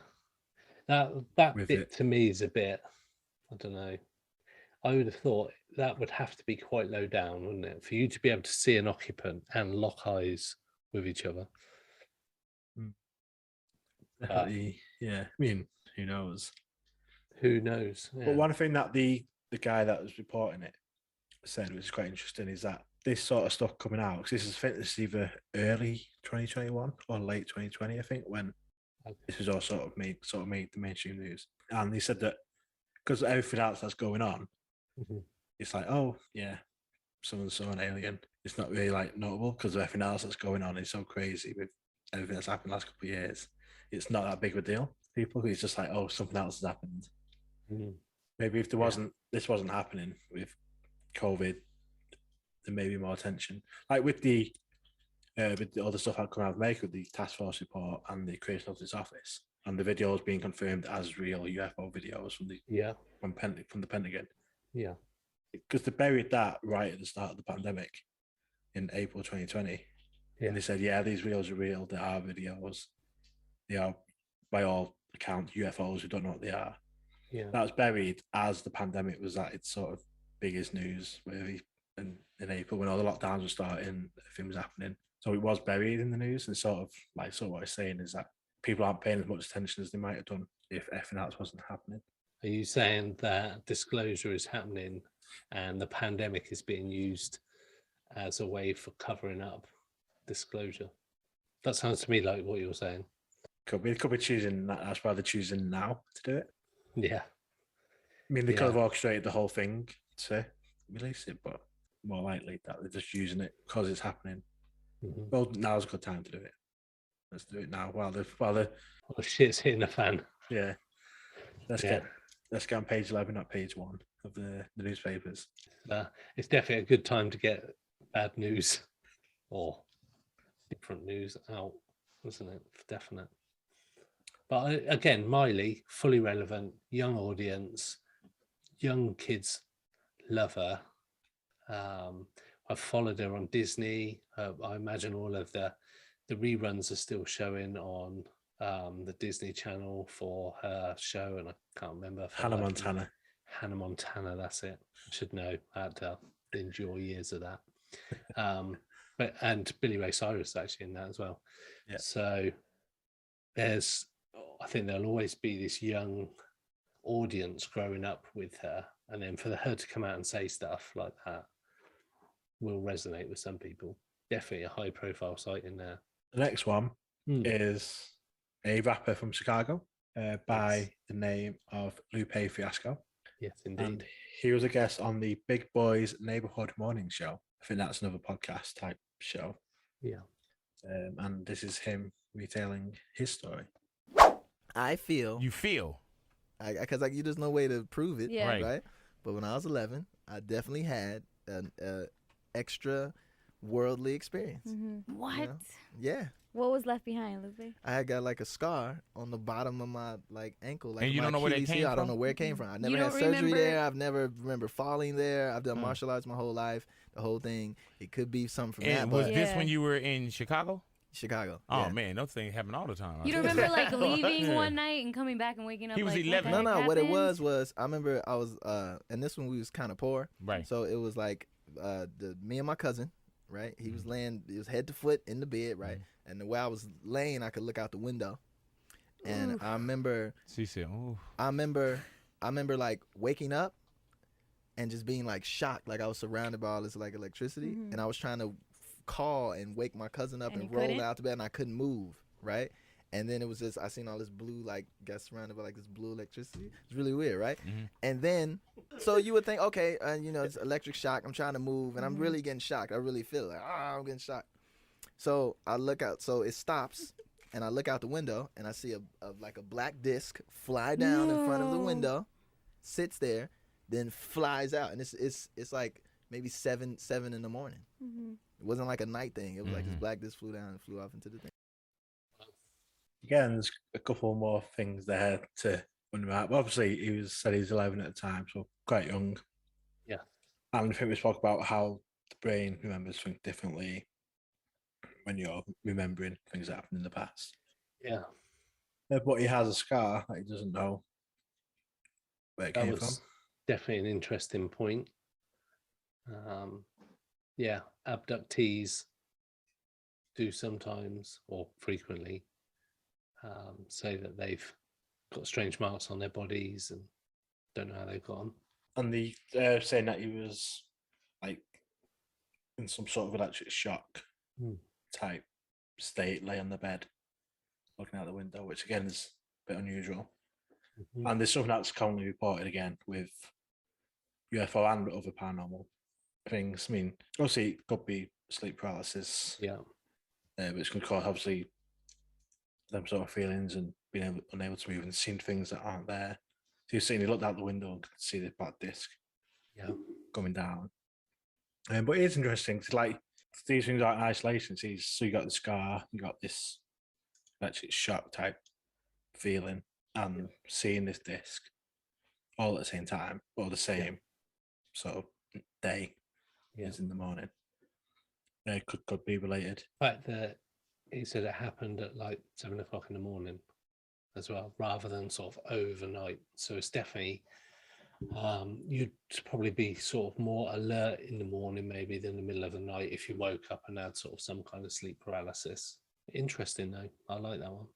that bit to me is a bit. I don't know. I would have thought that would have to be quite low down, wouldn't it, for you to be able to see an occupant and lock eyes with each other? Yeah. I mean, who knows? Who knows? Yeah. But one thing that the guy that was reporting it said, which is quite interesting, is that this sort of stuff coming out, because this is either early 2021 or late 2020, I think, when this was all sort of made the mainstream news. And he said that because everything else that's going on, it's like, oh yeah, someone saw an alien. It's not really like notable because everything else that's going on is so crazy with everything that's happened the last couple of years. It's not that big of a deal. People, it's just like, oh, something else has happened. Maybe if this wasn't happening with COVID, there may be more attention. Like with the other stuff that come out of America, with the task force report and the creation of this office, and the videos being confirmed as real UFO videos from the Pentagon. Yeah, because they buried that right at the start of the pandemic in April 2020, and they said, yeah, these videos are real. They are videos. They are, by all accounts, UFOs. We don't know what they are. Yeah, that was buried as the pandemic was at its sort of biggest news, maybe in April when all the lockdowns were starting, everything was happening. So it was buried in the news, and sort of what I was saying is that people aren't paying as much attention as they might have done if everything else wasn't happening. Are you saying that disclosure is happening and the pandemic is being used as a way for covering up disclosure? That sounds to me like what you're saying. Could be choosing that. That's why they're choosing now to do it. Yeah. I mean, they could have orchestrated the whole thing to release it, but more likely that they're just using it because it's happening. Well, now's a good time to do it. Let's do it now while the shit's hitting the fan. Yeah. Let's get on page 11, not page 1 of the newspapers. It's definitely a good time to get bad news or different news out, isn't it? Definite. But again, Miley, fully relevant, young audience, young kids love her. I've followed her on Disney. I imagine all of the reruns are still showing on the Disney Channel for her show, and I can't remember. Hannah Montana, that's it. I should know. I had to endure years of that. And Billy Ray Cyrus actually in that as well. Yeah. So I think there'll always be this young audience growing up with her, and then for her to come out and say stuff like that will resonate with some people. Definitely a high profile sighting there. The next one is a rapper from Chicago by the name of Lupe Fiasco. Yes, indeed. And he was a guest on the Big Boys Neighborhood Morning Show. I think that's another podcast type show. Yeah. And this is him retailing his story. I feel. You feel? Because like, there's no way to prove it, yeah. Right? But when I was 11, I definitely had an extra worldly experience. Mm-hmm. What? You know? Yeah. What was left behind, Lupe? I had got like a scar on the bottom of my ankle. Like, and you don't know where it came from? I don't know where it came from. I never had surgery there. I've never remember falling there. I've done martial arts my whole life. The whole thing. It could be something from that. Was this when you were in Chicago? Chicago. Oh man, those things happen all the time. You don't remember like leaving one night and coming back and waking up? He was like, 11. No. What it was I remember I was and this one we was kind of poor. Right. So it was like me and my cousin. Right. He was laying. He was head to foot in the bed. Right. And the way I was laying, I could look out the window. And I remember. She said, "Ooh." I remember like waking up and just being like shocked, like I was surrounded by all this like electricity, and I was trying to call and wake my cousin up and roll out to bed, and I couldn't move, right? And then it was just, I seen all this blue, like, got surrounded by like this blue electricity. It's really weird, right? And then, so you would think, okay, you know, it's electric shock. I'm trying to move, and I'm really getting shocked. I really feel like, I'm getting shocked. So I look out, so it stops, and I look out the window, and I see like a black disc fly down in front of the window, sits there, then flies out, and it's like maybe 7 in the morning. It wasn't like a night thing. It was like this black disc flew down and flew off into the thing. Again, there's a couple more things there to wonder about. But obviously, he said he's 11 at the time, so quite young. Yeah. And I think we spoke about how the brain remembers things differently when you're remembering things that happened in the past. Yeah. But he has a scar that he doesn't know where it came from. Definitely an interesting point. Yeah, abductees do sometimes or frequently say that they've got strange marks on their bodies and don't know how they've got them. And the saying that he was like in some sort of electric shock type state, lay on the bed, looking out the window, which again is a bit unusual. And there's something that's commonly reported again with UFO and other paranormal things. I mean, obviously it could be sleep paralysis. Yeah. Which can cause obviously them sort of feelings and being unable to move and seeing things that aren't there. So you're saying you looked out the window and could see the black disc coming down. But it is interesting because like these things are in isolation. So you got the scar, you got this electric shock type feeling and seeing this disc all at the same time or the same sort of day as in the morning. It could be related. The fact that he said it happened at like 7 o'clock in the morning as well, rather than sort of overnight. So it's definitely, you'd probably be sort of more alert in the morning maybe than the middle of the night if you woke up and had sort of some kind of sleep paralysis. Interesting though. I like that one.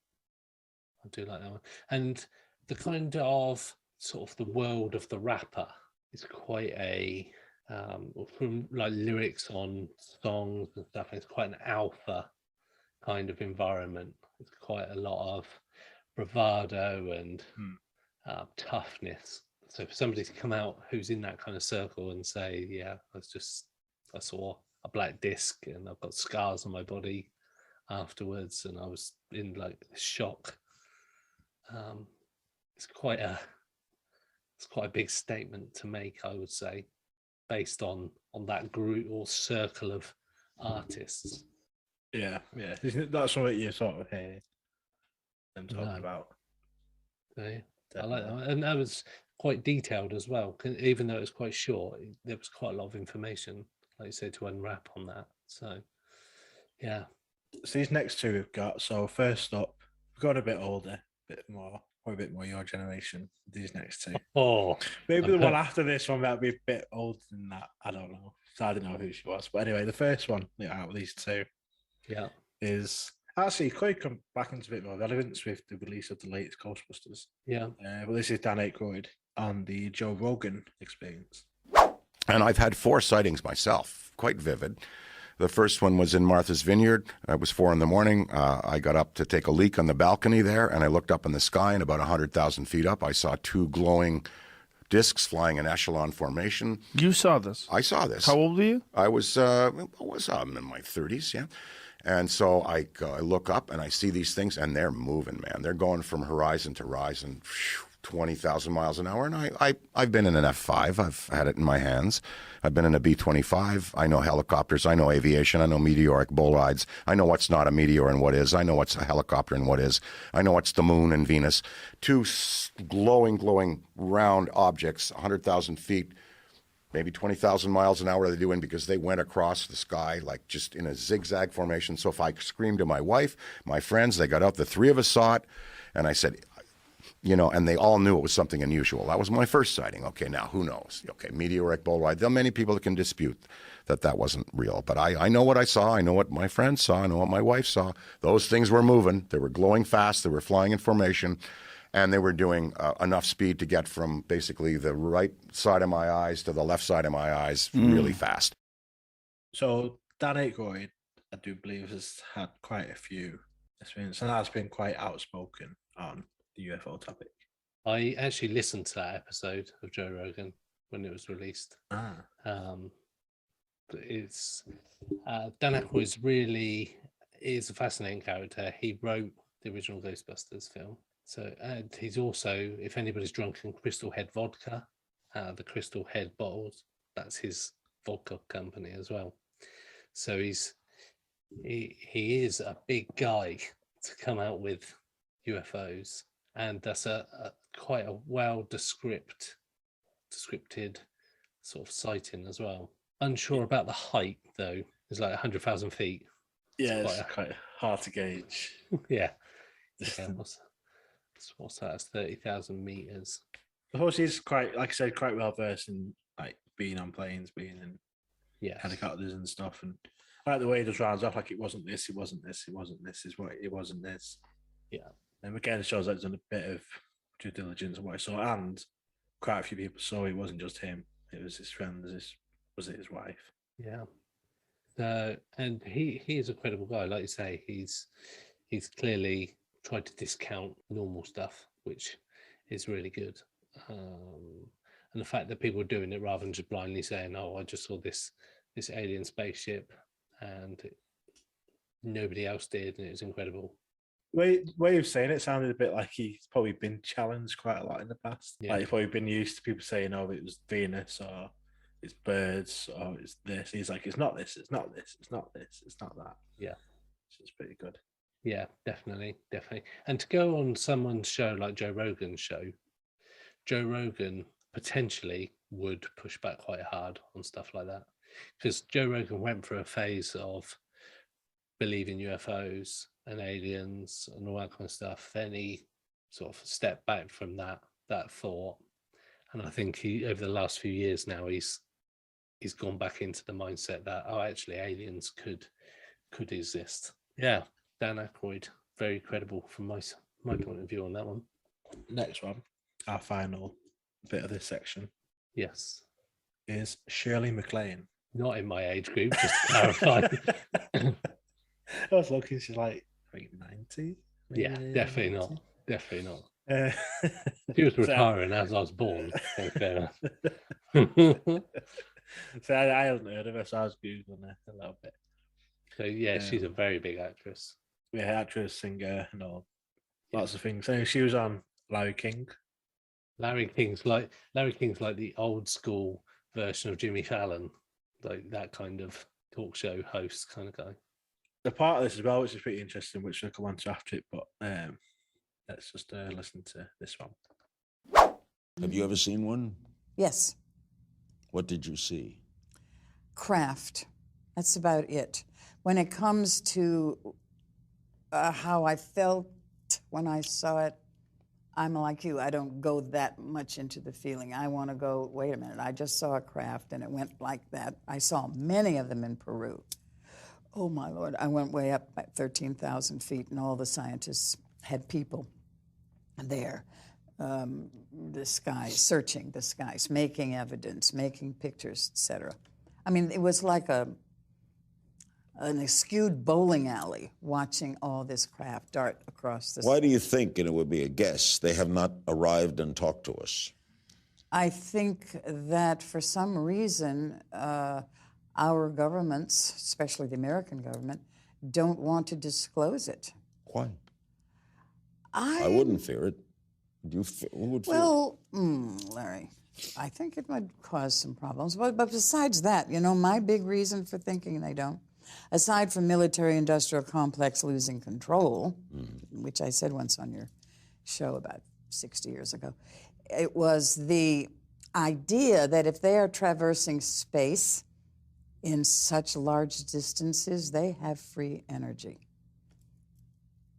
I do like that one. And the kind of sort of the world of the rapper is quite a, from like lyrics on songs and stuff, it's quite an alpha kind of environment. It's quite a lot of bravado and toughness. So for somebody to come out who's in that kind of circle and say, yeah, I saw a black disc and I've got scars on my body afterwards and I was in like shock. It's quite a big statement to make, I would say, based on that group or circle of artists. Yeah. That's what you sort of hear them talking about. Yeah, I like that, and that was quite detailed as well. Even though it was quite short, there was quite a lot of information, like you said, to unwrap on that. So, yeah. So these next two we've got. So first up, we've got a bit older, probably a bit more your generation. These next two. Maybe the one after this one might be a bit older than that. I don't know. So I don't know who she was, but anyway, the first one out of these two, is actually quite come back into a bit more relevance with the release of the latest Ghostbusters. Yeah. Well, this is Dan Aykroyd on the Joe Rogan Experience. And I've had 4 sightings myself, quite vivid. The first one was in Martha's Vineyard. It was 4 a.m. I got up to take a leak on the balcony there, and I looked up in the sky, and about 100,000 feet up, I saw 2 glowing discs flying in echelon formation. You saw this? I saw this. How old were you? I was in my 30s, yeah. And so I look up, and I see these things, and they're moving, man. They're going from horizon to horizon, 20,000 miles an hour. And I've been in an F-5. I've had it in my hands. I've been in a B-25. I know helicopters. I know aviation. I know meteoric bolides. I know what's not a meteor and what is. I know what's a helicopter and what is. I know what's the moon and Venus. 2 glowing round objects, 100,000 feet, maybe 20,000 miles an hour they're doing, because they went across the sky like just in a zigzag formation. So if I screamed to my wife, my friends, they got out, the 3 of us saw it, and I said, and they all knew it was something unusual. That was my first sighting. Okay, now who knows? Okay, meteoric bolide. There are many people that can dispute that wasn't real. But I know what I saw. I know what my friends saw. I know what my wife saw. Those things were moving. They were glowing fast. They were flying in formation. And they were doing enough speed to get from basically the right side of my eyes to the left side of my eyes really fast. So Dan Aykroyd, I do believe, has had quite a few experience, and that's been quite outspoken on the UFO topic. I actually listened to that episode of Joe Rogan when it was released. It's Dan Aykroyd's really is a fascinating character. He wrote the original Ghostbusters film. So, and he's also, if anybody's drunken Crystal Head vodka, the Crystal Head bottles, that's his vodka company as well. So he is a big guy to come out with UFOs, and that's a quite a well descripted sort of sighting as well. Unsure about the height though. It's like 100,000 feet. Yeah, it's quite hard to gauge. Yeah. What's that? It's 30,000 meters. The horse is quite, like I said, quite well versed in like being on planes, being in helicopters and stuff, and I like the way he just rounds off like it wasn't this, it wasn't this, it wasn't this, is what it wasn't this. Yeah. And again, it shows that he's done a bit of due diligence on what I saw, and quite a few people saw it wasn't just him; it was his friends, was it his wife? Yeah. And he is a credible guy, like you say. He's clearly tried to discount normal stuff, which is really good. And the fact that people are doing it rather than just blindly saying, "Oh, I just saw this alien spaceship," and nobody else did, and it was incredible. The way you've saying it sounded a bit like he's probably been challenged quite a lot in the past. Yeah. Like he's probably been used to people saying, "Oh, it was Venus," or "It's birds," or "It's this." He's like, "It's not this. It's not this. It's not this. It's not that." Yeah, which is pretty good. Yeah, definitely. And to go on someone's show like Joe Rogan's show, Joe Rogan potentially would push back quite hard on stuff like that, because Joe Rogan went through a phase of believing UFOs and aliens and all that kind of stuff. Then he sort of stepped back from that thought, and I think he over the last few years now he's gone back into the mindset that actually aliens could exist. Yeah, Dan Aykroyd, very credible from my point of view on that one. Next one, our final bit of this section. Yes, is Shirley Maclaine. Not in my age group, just to clarify. I was looking, she's like, I think 90. Yeah, definitely 90. Definitely not. She was retiring as I was born. So fair enough. So I hadn't heard of her, so I was Googling her a little bit. So yeah, she's a very big actress. Yeah, actress, singer, and all. Lots of things. So she was on Larry King. Larry King's like the old school version of Jimmy Fallon, like that kind of talk show host kind of guy. The part of this as well, which is pretty interesting, which we'll come on to after it, but let's just listen to this one. Have you ever seen one? Yes. What did you see? Craft. That's about it. When it comes to how I felt when I saw it, I'm like you. I don't go that much into the feeling. I want to go, wait a minute, I just saw a craft and it went like that. I saw many of them in Peru. Oh, my Lord. I went way up at 13,000 feet, and all the scientists had people there. The skies, searching the skies, making evidence, making pictures, etc. I mean, it was like an skewed bowling alley watching all this craft dart across the Why do you think, and it would be a guess, they have not arrived and talked to us? I think that for some reason, our governments, especially the American government, don't want to disclose it. Why? I wouldn't fear it. Do you who would fear it? Larry, I think it might cause some problems. But besides that, you know, my big reason for thinking they don't, aside from military-industrial complex losing control, which I said once on your show about 60 years ago, it was the idea that if they are traversing space in such large distances, they have free energy.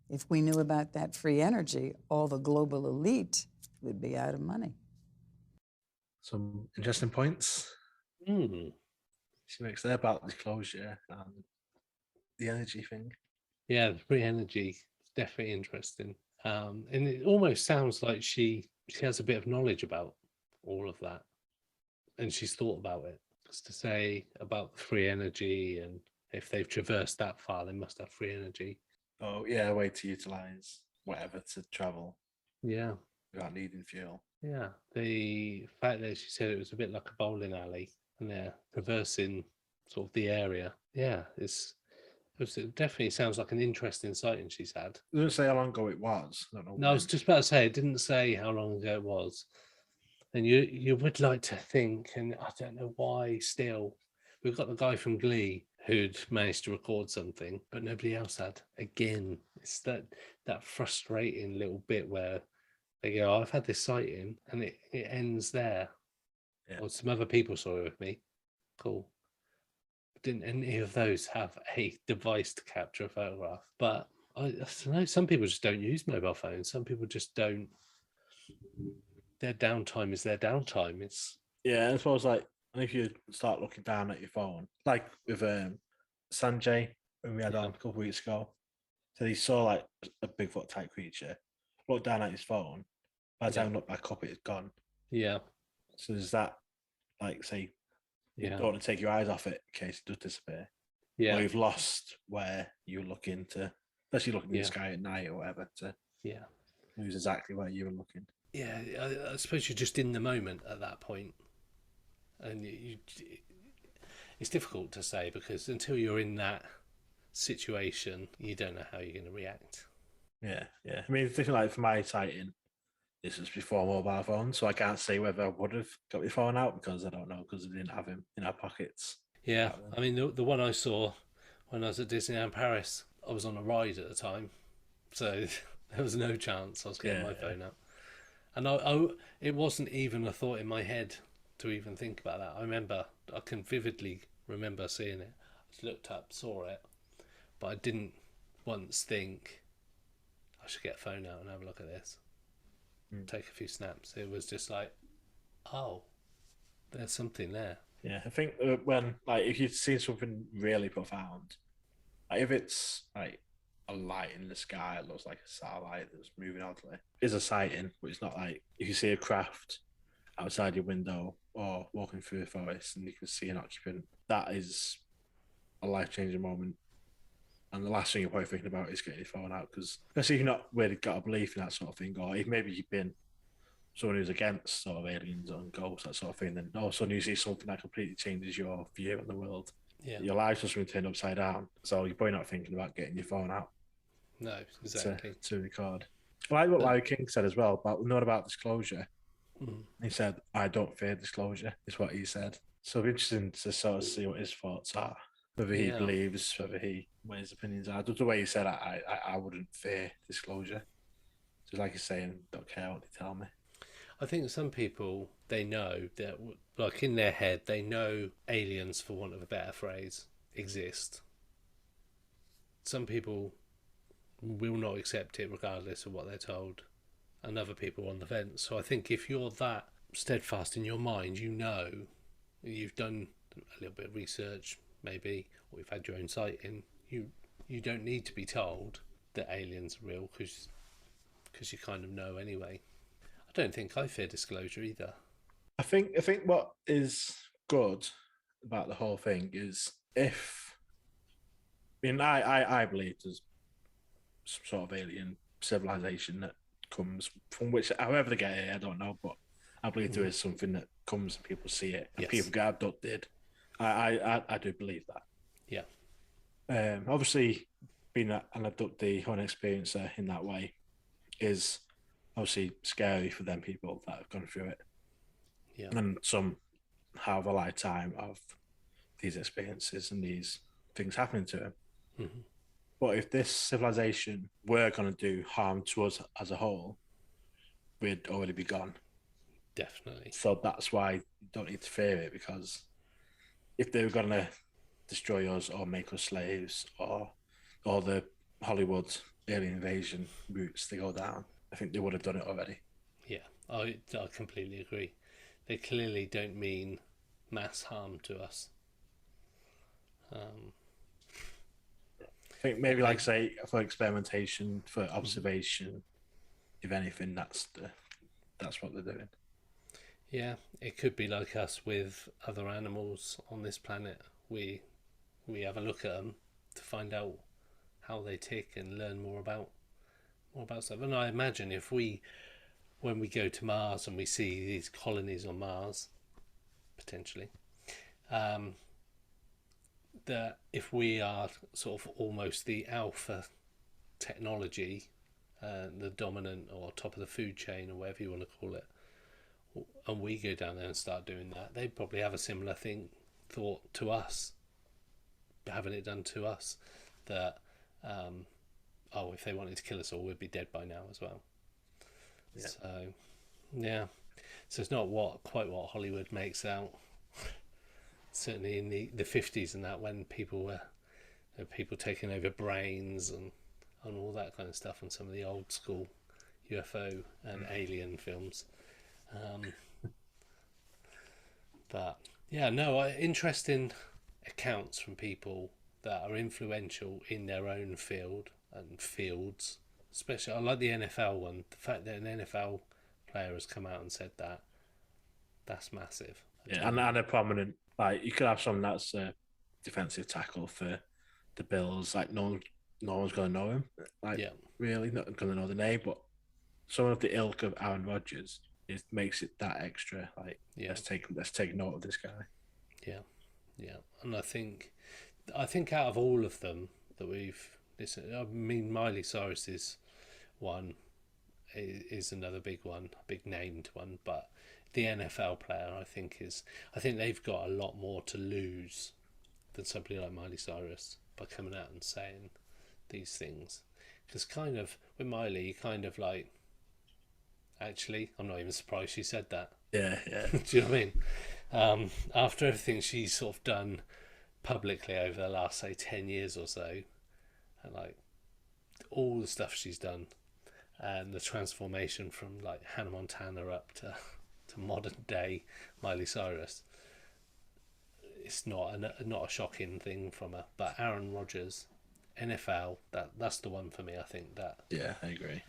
If we knew about that free energy, all the global elite would be out of money. Some interesting points. She makes there about disclosure and the energy thing. Yeah, the free energy is definitely interesting. And it almost sounds like she has a bit of knowledge about all of that. And she's thought about it. Just to say about the free energy, and if they've traversed that far, they must have free energy. Oh yeah, a way to utilize whatever to travel Yeah. without needing fuel. Yeah. The fact that she said it was a bit like a bowling alley and they're traversing sort of the area. Yeah, it definitely sounds like an interesting sighting she's had. It doesn't say how long ago it was. I don't know. No, I was just about to say, it didn't say how long ago it was. And you would like to think, and I don't know why still, we've got the guy from Glee who'd managed to record something, but nobody else had. Again, it's that frustrating little bit where they go, oh, I've had this sighting, and it ends there. Yeah. Or some other people saw it with me. Cool. Didn't any of those have a device to capture a photograph? But I don't know, some people just don't use mobile phones. Some people just don't. Their downtime is their downtime. It's Yeah, I suppose like, and if you start looking down at your phone, like with Sanjay when we had on a couple of weeks ago, so he saw like a Bigfoot type creature, looked down at his phone. By the time he looked back up, it's gone. Yeah. So there's that, like, say, you Yeah. don't want to take your eyes off it in case it does disappear. Yeah. Or you've lost where you're looking to, especially looking in Yeah. the sky at night or whatever, to Yeah. lose exactly where you were looking. Yeah, I suppose you're just in the moment at that point, and it's difficult to say because until you're in that situation, you don't know how you're going to react. Yeah, yeah. I mean, it's different. Like for my sighting, this was before mobile phones, so I can't say whether I would have got my phone out because I don't know because I didn't have him in our pockets. Yeah, I mean the one I saw when I was at Disneyland Paris, I was on a ride at the time, so there was no chance I was getting my phone out. And it wasn't even a thought in my head to even think about that. I can vividly remember seeing it. I just looked up, saw it, but I didn't once think I should get a phone out and have a look at this, take a few snaps. It was just like, oh, there's something there. Yeah, I think when, like, if you've seen something really profound, like if it's like a light in the sky, it looks like a satellite that's moving out there, is a sighting, but it's not like if you see a craft outside your window or walking through a forest and you can see an occupant, that is a life-changing moment. And the last thing you're probably thinking about is getting your phone out, because especially if you've not really got a belief in that sort of thing, or if maybe you've been someone who's against sort of aliens and ghosts, that sort of thing, then all of a sudden you see something that completely changes your view on the world. Yeah. Your life's just going to turn upside down. So you're probably not thinking about getting your phone out. No, exactly. To record. Like what Larry King said as well about not about disclosure. He said, "I don't fear disclosure," is what he said. So it'll be interesting to sort of see what his thoughts are, whether he believes, what his opinions are. Just the way he said, I wouldn't fear disclosure. Just like he's saying, don't care what they tell me. I think some people, they know that, like in their head, they know aliens, for want of a better phrase, exist. Some people will not accept it regardless of what they're told, and other people on the fence. So I think if you're that steadfast in your mind, you know, you've done a little bit of research maybe, or you've had your own sighting, you don't need to be told that aliens are real because you kind of know anyway. I don't think I fear disclosure either. I think what is good about the whole thing is I believe there's some sort of alien civilization that comes from which, however they get here, I don't know, but I believe there is something that comes and people see it and people get abducted. I do believe that. Yeah. Obviously, being an abductee or an experiencer in that way is obviously scary for them people that have gone through it. Yeah. And some have a lifetime of these experiences and these things happening to them. Mm-hmm. But if this civilization were going to do harm to us as a whole, we'd already be gone. Definitely. So that's why you don't need to fear it, because if they were going to destroy us or make us slaves or all the Hollywood alien invasion routes they go down, I think they would have done it already. Yeah, I completely agree. They clearly don't mean mass harm to us. I think maybe, like, say, for experimentation, for observation, if anything, that's what they're doing. Yeah, it could be like us with other animals on this planet. We have a look at them to find out how they tick and learn more about stuff. And I imagine when we go to Mars and we see these colonies on Mars, potentially, that if we are sort of almost the alpha technology, the dominant or top of the food chain or whatever you want to call it, and we go down there and start doing that, they probably have a similar thought to us, having it done to us, that if they wanted to kill us all, we'd be dead by now as well. Yeah. So it's not quite what Hollywood makes out. Certainly in the 50s and that, when people were people taking over brains and all that kind of stuff, and some of the old school UFO and alien films. But yeah, no, interesting accounts from people that are influential in their own field and fields. Especially, I like the NFL one. The fact that an NFL player has come out and said that's massive. Yeah, and a prominent, like, you could have someone that's a defensive tackle for the Bills. Like, no one's going to know him. Like, really, not going to know the name, but someone of the ilk of Aaron Rodgers makes it that extra. Like, let's take note of this guy. Yeah, and I think out of all of them that we've listened, I mean, Miley Cyrus's one is another big one, a big named one, but the NFL player, I think they've got a lot more to lose than somebody like Miley Cyrus by coming out and saying these things. Because kind of with Miley, you kind of like, actually, I'm not even surprised she said that. Yeah. Do you know what I mean? After everything she's sort of done publicly over the last, say, 10 years or so, and like all the stuff she's done, and the transformation from like Hannah Montana up to modern day Miley Cyrus, it's not a shocking thing from her. But Aaron Rodgers, NFL, that's the one for me. I think that. Yeah, I agree.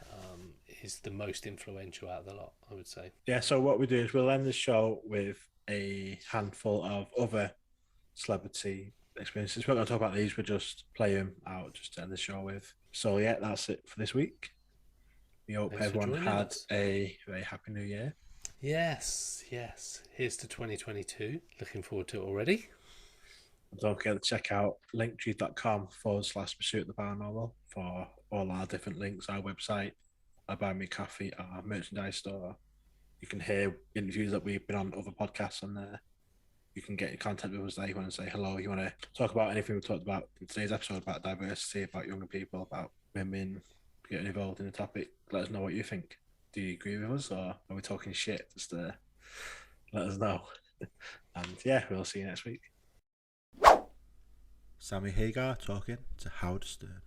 Is the most influential out of the lot, I would say. Yeah. So what we do is we'll end the show with a handful of other celebrity experiences. We're not going to talk about these. We'll just play them out just to end the show with. So yeah, that's it for this week. We hope everyone had a very happy new year. Yes. Here's to 2022. Looking forward to it already. Don't forget to check out linktree.com/Pursuit of the Paranormal for all our different links, our website, our Buy Me Coffee, our merchandise store. You can hear interviews that we've been on other podcasts on there. You can get in contact with us there. You want to say hello, you want to talk about anything we talked about in today's episode, about diversity, about younger people, about women, getting involved in the topic. Let us know what you think. Do you agree with us, or are we talking shit? Just let us know. And yeah, we'll see you next week. Sammy Hagar talking to Howard Stern.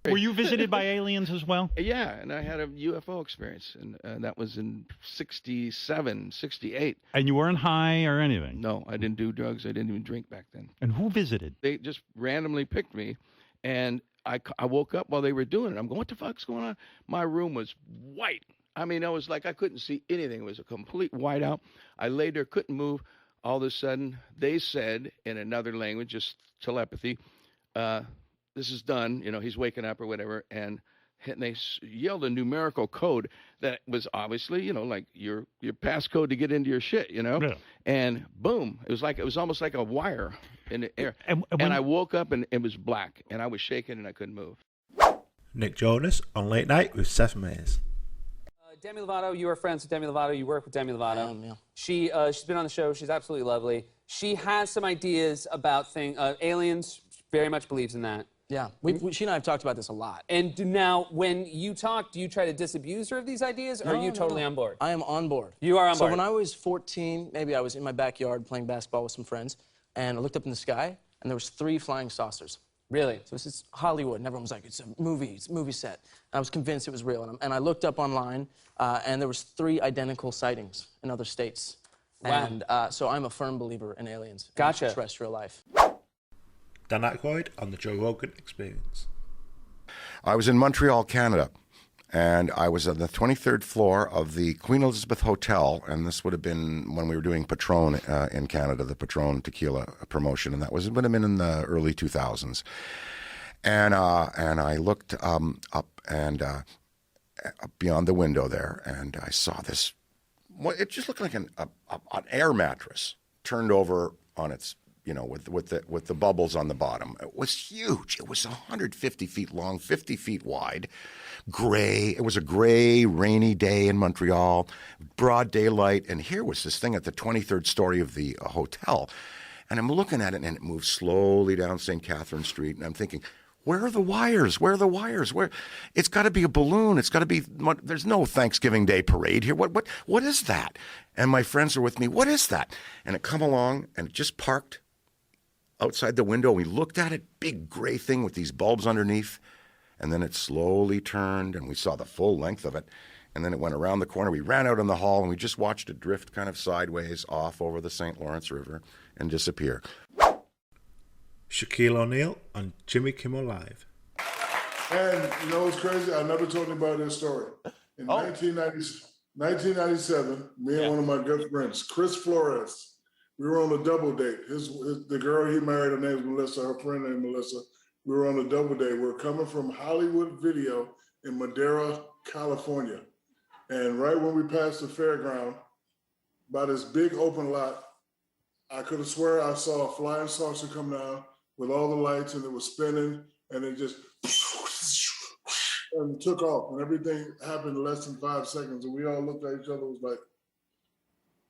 Were you visited by aliens as well? Yeah, and I had a UFO experience, and that was in 67, 68. And you weren't high or anything? No, I didn't do drugs. I didn't even drink back then. And who visited? They just randomly picked me, and I woke up while they were doing it. I'm going, what the fuck's going on? My room was white. I mean, I was like, I couldn't see anything. It was a complete whiteout. I laid there, couldn't move. All of a sudden, they said in another language, just telepathy, this is done. You know, he's waking up or whatever. And they yelled a numerical code that was obviously, you know, like your passcode to get into your shit, you know. Yeah. And boom, it was almost like a wire in the air. And I woke up and it was black, and I was shaking and I couldn't move. Nick Jonas on Late Night with Seth Meyers. Demi Lovato, you are friends with Demi Lovato. You work with Demi Lovato. Yeah. She's been on the show. She's absolutely lovely. She has some ideas about aliens. Very much believes in that. Yeah, she and I have talked about this a lot. And now, when you talk, do you try to disabuse her of these ideas, or are you totally on board? I am on board. You are on board. So when I was 14, maybe I was in my backyard playing basketball with some friends, and I looked up in the sky, and there was 3 flying saucers. Really? So this is Hollywood, and everyone was like, it's a movie set. And I was convinced it was real. And I looked up online, and there was 3 identical sightings in other states. Wow. And so I'm a firm believer in aliens. Gotcha. And terrestrial life. Dan Aykroyd on the Joe Rogan Experience. I was in Montreal, Canada, and I was on the 23rd floor of the Queen Elizabeth Hotel, and this would have been when we were doing Patron in Canada, the Patron tequila promotion, and that would have been in the early 2000s. And I looked up and up beyond the window there, and I saw this. Well, it just looked like an air mattress turned over on its, with the bubbles on the bottom. It was huge. It was 150 feet long, 50 feet wide, gray. It was a gray, rainy day in Montreal, broad daylight, and here was this thing at the 23rd story of the hotel. And I'm looking at it, and it moves slowly down St. Catherine Street, and I'm thinking, where are the wires? Where are the wires? Where? It's got to be a balloon. It's got to be. There's no Thanksgiving Day parade here. What is that? And my friends are with me. What is that? And it come along, and it just parked outside the window. We looked at it, big gray thing with these bulbs underneath, and then it slowly turned, and we saw the full length of it. And then it went around the corner. We ran out in the hall, and we just watched it drift kind of sideways off over the St. Lawrence River and disappear. Shaquille O'Neal on Jimmy Kimmel Live. And you know what's crazy? I never told anybody this story. In 1997, me and one of my good friends, Chris Flores, we were on a double date. The girl he married, her name is Melissa, her friend named Melissa. We were on a double date. We were coming from Hollywood Video in Madera, California. And right when we passed the fairground, by this big open lot, I could have swear I saw a flying saucer come down with all the lights, and it was spinning, and it just and took off, and everything happened in less than 5 seconds, and we all looked at each other, was like,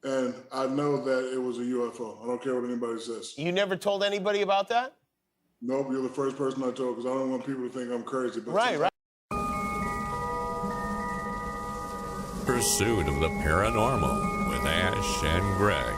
and I know that it was a UFO. I don't care what anybody says. You never told anybody about that? Nope, you're the first person I told, because I don't want people to think I'm crazy. But Right. Pursuit of the Paranormal with Ash and Greg.